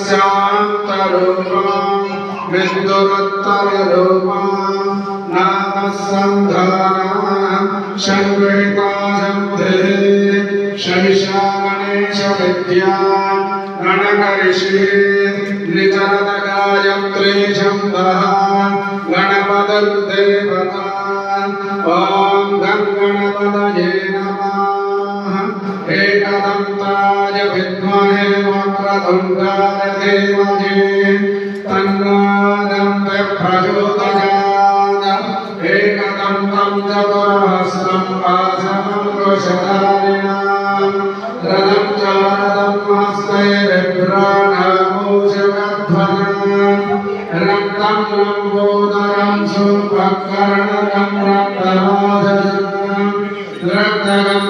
शान्तरूपं विद्युत्तररूपं नामसन्धानं शङ्करिताजम्भिः शैशागणेशविद्या गणकर्षि निचरदगायत्री छन्दः गणपतिर्देवता ॐ गं गणपतये नमः एकदन्ताय विद्महे वक्रतुण्डाय धीमहि तन्नो प्रचोदयात् एकदन्तं चतुर्हस्तं पाशमङ्कुशधारिणां रथं चारदं हस्ते बिभ्राणामूषकध्वनां रक्तं लम्बोदरं शुभकर्णकं रक्तमाधवं रक्तगं